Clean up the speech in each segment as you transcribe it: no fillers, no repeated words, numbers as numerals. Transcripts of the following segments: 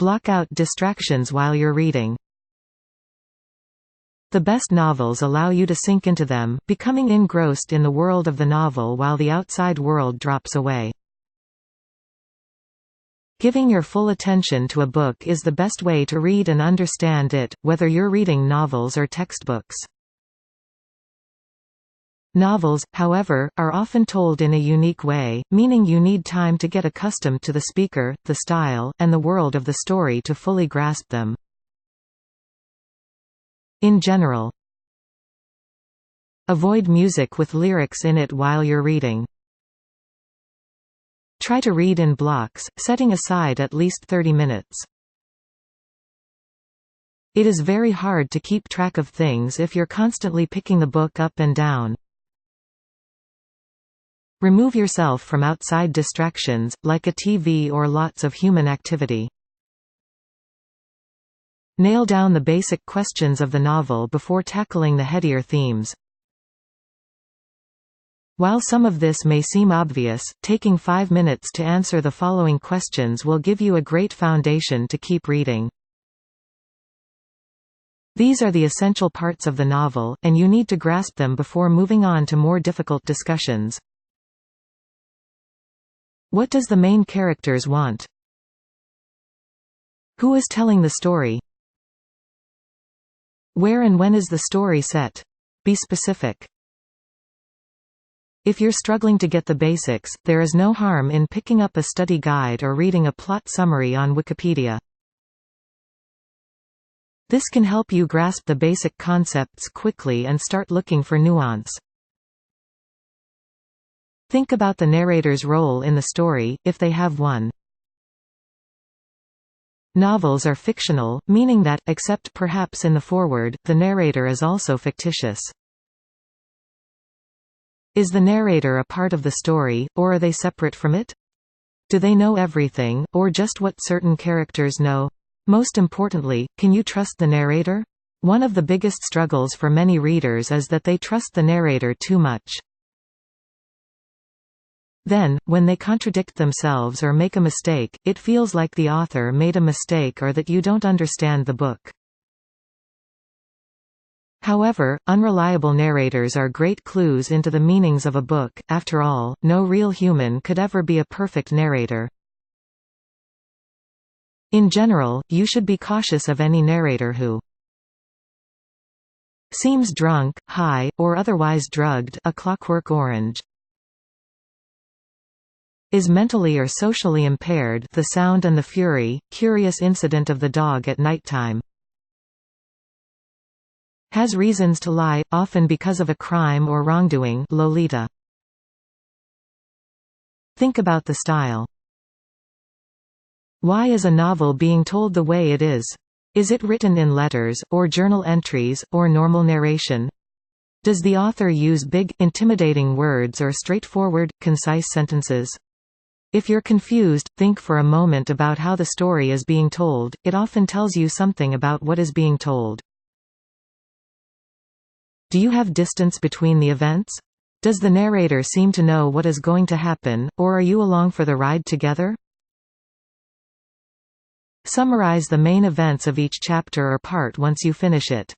Block out distractions while you're reading. The best novels allow you to sink into them, becoming engrossed in the world of the novel while the outside world drops away. Giving your full attention to a book is the best way to read and understand it, whether you're reading novels or textbooks. Novels, however, are often told in a unique way, meaning you need time to get accustomed to the speaker, the style, and the world of the story to fully grasp them. In general, avoid music with lyrics in it while you're reading. Try to read in blocks, setting aside at least 30 minutes. It is very hard to keep track of things if you're constantly picking the book up and down. Remove yourself from outside distractions, like a TV or lots of human activity. Nail down the basic questions of the novel before tackling the headier themes. While some of this may seem obvious, taking 5 minutes to answer the following questions will give you a great foundation to keep reading. These are the essential parts of the novel, and you need to grasp them before moving on to more difficult discussions. What does the main characters want? Who is telling the story? Where and when is the story set? Be specific. If you're struggling to get the basics, there is no harm in picking up a study guide or reading a plot summary on Wikipedia. This can help you grasp the basic concepts quickly and start looking for nuance. Think about the narrator's role in the story, if they have one. Novels are fictional, meaning that, except perhaps in the foreword, the narrator is also fictitious. Is the narrator a part of the story, or are they separate from it? Do they know everything, or just what certain characters know? Most importantly, can you trust the narrator? One of the biggest struggles for many readers is that they trust the narrator too much. Then, when they contradict themselves or make a mistake, it feels like the author made a mistake or that you don't understand the book. However, unreliable narrators are great clues into the meanings of a book. After all, no real human could ever be a perfect narrator. In general, you should be cautious of any narrator who seems drunk, high, or otherwise drugged, A Clockwork Orange. Is mentally or socially impaired, The Sound and the Fury, Curious Incident of the Dog at Nighttime. Has reasons to lie, often because of a crime or wrongdoing, Lolita. Think about the style. Why is a novel being told the way it is? Is it written in letters, or journal entries, or normal narration? Does the author use big, intimidating words or straightforward, concise sentences? If you're confused, think for a moment about how the story is being told. It often tells you something about what is being told. Do you have distance between the events? Does the narrator seem to know what is going to happen, or are you along for the ride together? Summarize the main events of each chapter or part once you finish it.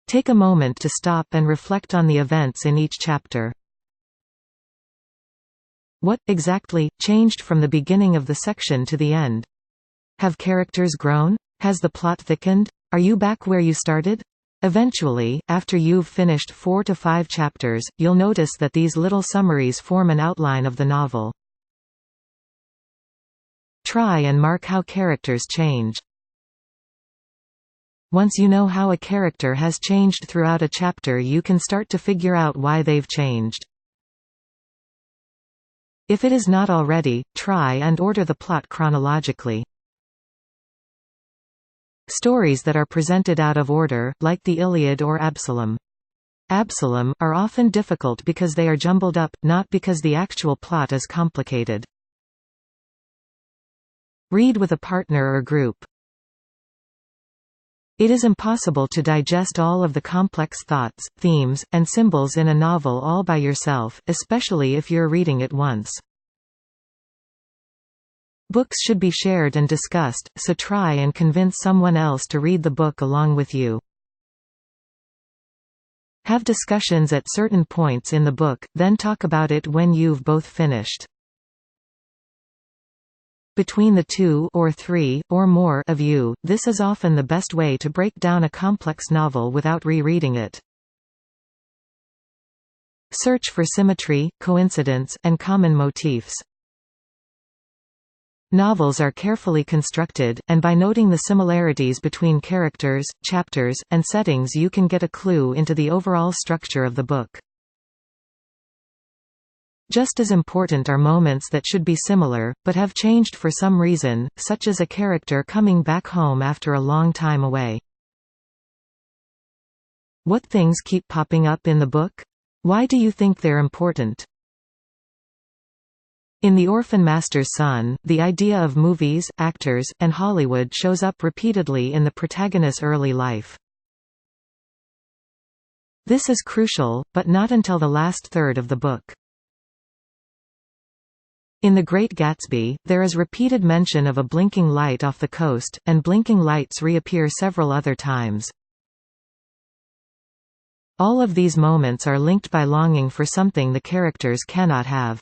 Take a moment to stop and reflect on the events in each chapter. What, exactly, changed from the beginning of the section to the end? Have characters grown? Has the plot thickened? Are you back where you started? Eventually, after you've finished 4 to 5 chapters, you'll notice that these little summaries form an outline of the novel. Try and mark how characters change. Once you know how a character has changed throughout a chapter, you can start to figure out why they've changed. If it is not already, try and order the plot chronologically. Stories that are presented out of order, like the Iliad or Absalom, are often difficult because they are jumbled up, not because the actual plot is complicated. Read with a partner or group. It is impossible to digest all of the complex thoughts, themes, and symbols in a novel all by yourself, especially if you're reading it once. Books should be shared and discussed, so try and convince someone else to read the book along with you. Have discussions at certain points in the book, then talk about it when you've both finished. Between the 2 or 3 or more of you, this is often the best way to break down a complex novel without rereading it. Search for symmetry, coincidence, and common motifs. Novels are carefully constructed, and by noting the similarities between characters, chapters, and settings you can get a clue into the overall structure of the book. Just as important are moments that should be similar, but have changed for some reason, such as a character coming back home after a long time away. What things keep popping up in the book? Why do you think they're important? In The Orphan Master's Son, the idea of movies, actors, and Hollywood shows up repeatedly in the protagonist's early life. This is crucial, but not until the last third of the book. In The Great Gatsby, there is repeated mention of a blinking light off the coast, and blinking lights reappear several other times. All of these moments are linked by longing for something the characters cannot have.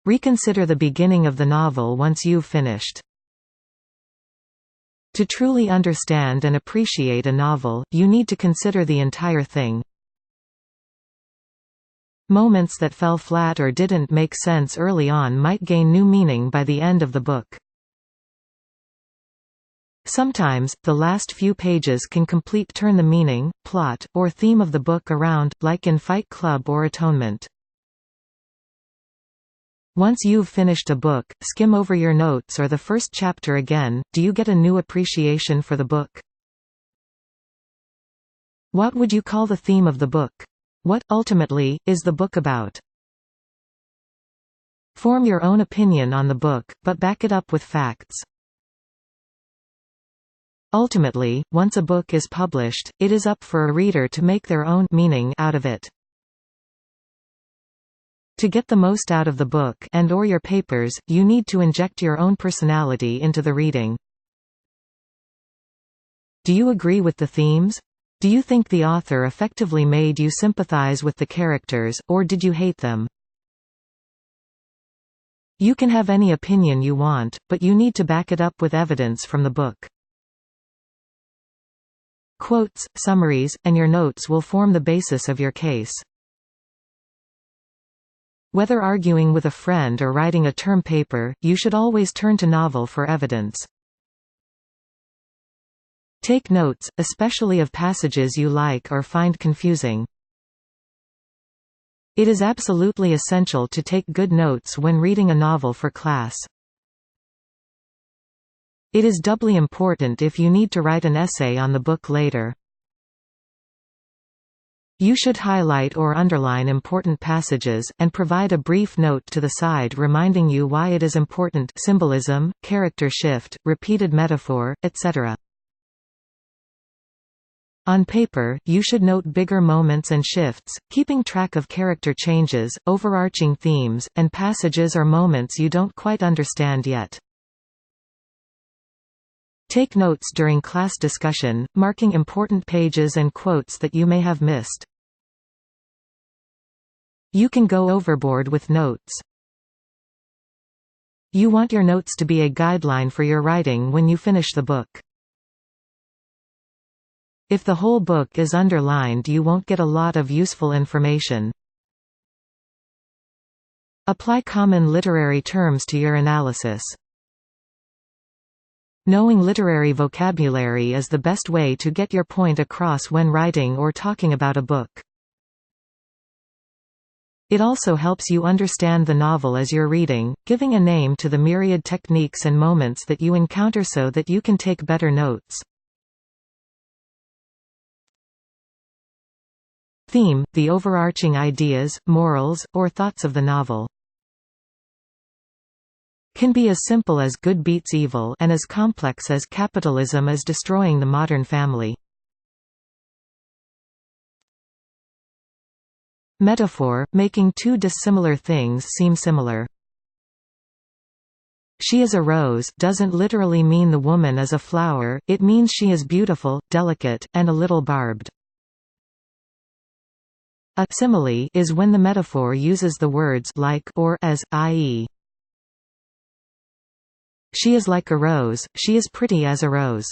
Reconsider the beginning of the novel once you've finished. To truly understand and appreciate a novel, you need to consider the entire thing. Moments that fell flat or didn't make sense early on might gain new meaning by the end of the book. Sometimes, the last few pages can completely turn the meaning, plot, or theme of the book around, like in Fight Club or Atonement. Once you've finished a book, skim over your notes or the first chapter again. Do you get a new appreciation for the book? What would you call the theme of the book? What, ultimately, is the book about? Form your own opinion on the book, but back it up with facts. Ultimately, once a book is published, it is up for a reader to make their own meaning out of it. To get the most out of the book and/or your papers, you need to inject your own personality into the reading. Do you agree with the themes? Do you think the author effectively made you sympathize with the characters, or did you hate them? You can have any opinion you want, but you need to back it up with evidence from the book. Quotes, summaries, and your notes will form the basis of your case. Whether arguing with a friend or writing a term paper, you should always turn to novel for evidence. Take notes, especially of passages you like or find confusing. It is absolutely essential to take good notes when reading a novel for class. It is doubly important if you need to write an essay on the book later. You should highlight or underline important passages, and provide a brief note to the side reminding you why it is important, symbolism, character shift, repeated metaphor, etc. On paper, you should note bigger moments and shifts, keeping track of character changes, overarching themes, and passages or moments you don't quite understand yet. Take notes during class discussion, marking important pages and quotes that you may have missed. You can go overboard with notes. You want your notes to be a guideline for your writing when you finish the book. If the whole book is underlined, you won't get a lot of useful information. Apply common literary terms to your analysis. Knowing literary vocabulary is the best way to get your point across when writing or talking about a book. It also helps you understand the novel as you're reading, giving a name to the myriad techniques and moments that you encounter so that you can take better notes. Theme – the overarching ideas, morals, or thoughts of the novel. Can be as simple as good beats evil and as complex as capitalism is destroying the modern family. Metaphor – making two dissimilar things seem similar. "She is a rose" doesn't literally mean the woman is a flower, it means she is beautiful, delicate, and a little barbed. A simile is when the metaphor uses the words like or as, i.e. "She is like a rose, she is pretty as a rose."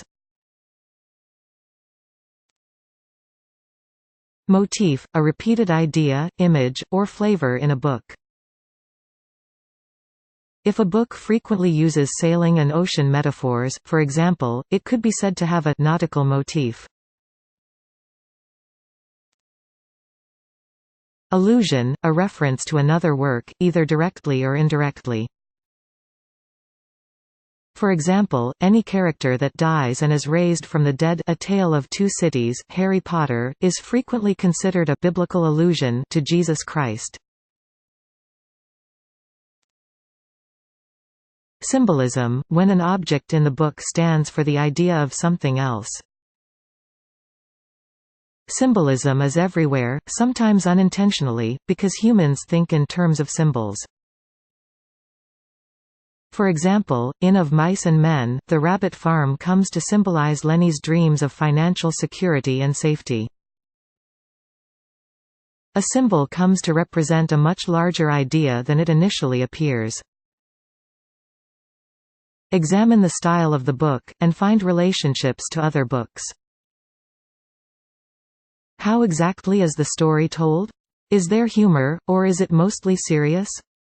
Motif – a repeated idea, image, or flavor in a book. If a book frequently uses sailing and ocean metaphors, for example, it could be said to have a nautical motif. Allusion – a reference to another work, either directly or indirectly. For example, any character that dies and is raised from the dead, A Tale of Two Cities, Harry Potter, is frequently considered a biblical allusion to Jesus Christ. Symbolism – when an object in the book stands for the idea of something else. Symbolism is everywhere, sometimes unintentionally, because humans think in terms of symbols. For example, in Of Mice and Men, the rabbit farm comes to symbolize Lenny's dreams of financial security and safety. A symbol comes to represent a much larger idea than it initially appears. Examine the style of the book, and find relationships to other books. How exactly is the story told? Is there humor, or is it mostly serious?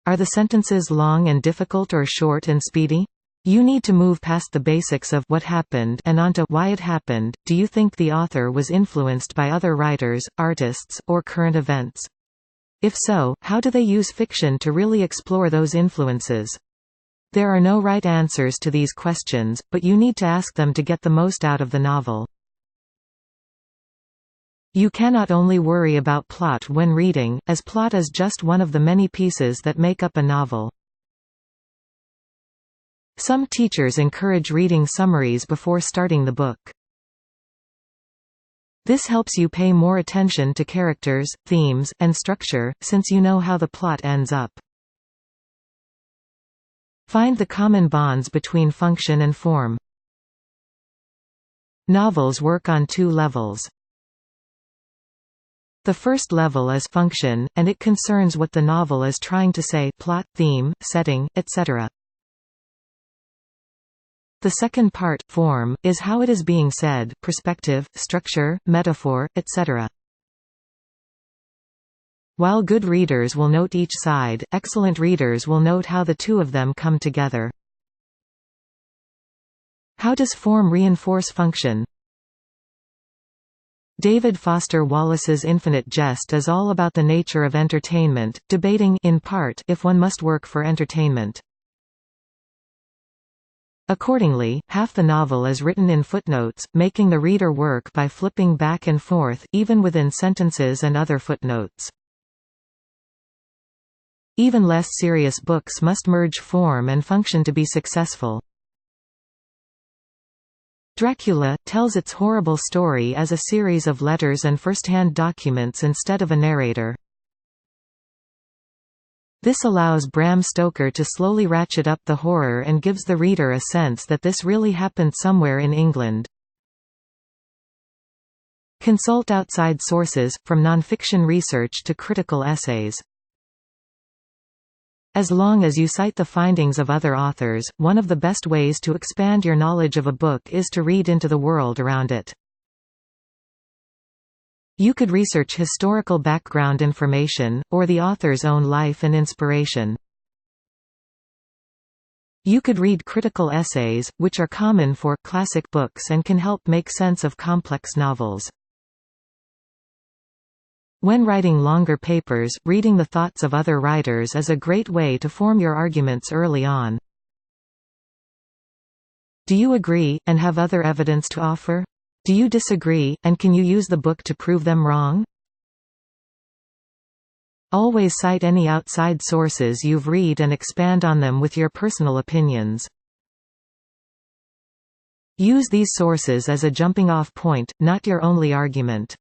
Are the sentences long and difficult or short and speedy? You need to move past the basics of what happened and onto why it happened. Do you think the author was influenced by other writers, artists, or current events? If so, how do they use fiction to really explore those influences? There are no right answers to these questions, but you need to ask them to get the most out of the novel. You cannot only worry about plot when reading, as plot is just one of the many pieces that make up a novel. Some teachers encourage reading summaries before starting the book. This helps you pay more attention to characters, themes, and structure, since you know how the plot ends up. Find the common bonds between function and form. Novels work on two levels. The first level is function, and it concerns what the novel is trying to say, plot, theme, setting, etc. The second part, form, is how it is being said, perspective, structure, metaphor, etc. While good readers will note each side, excellent readers will note how the two of them come together. How does form reinforce function? David Foster Wallace's Infinite Jest is all about the nature of entertainment, debating in part if one must work for entertainment. Accordingly, half the novel is written in footnotes, making the reader work by flipping back and forth, even within sentences and other footnotes. Even less serious books must merge form and function to be successful. Dracula tells its horrible story as a series of letters and first-hand documents instead of a narrator. This allows Bram Stoker to slowly ratchet up the horror and gives the reader a sense that this really happened somewhere in England. Consult outside sources, from nonfiction research to critical essays. As long as you cite the findings of other authors, one of the best ways to expand your knowledge of a book is to read into the world around it. You could research historical background information, or the author's own life and inspiration. You could read critical essays, which are common for classic books and can help make sense of complex novels. When writing longer papers, reading the thoughts of other writers is a great way to form your arguments early on. Do you agree, and have other evidence to offer? Do you disagree, and can you use the book to prove them wrong? Always cite any outside sources you've read and expand on them with your personal opinions. Use these sources as a jumping-off point, not your only argument.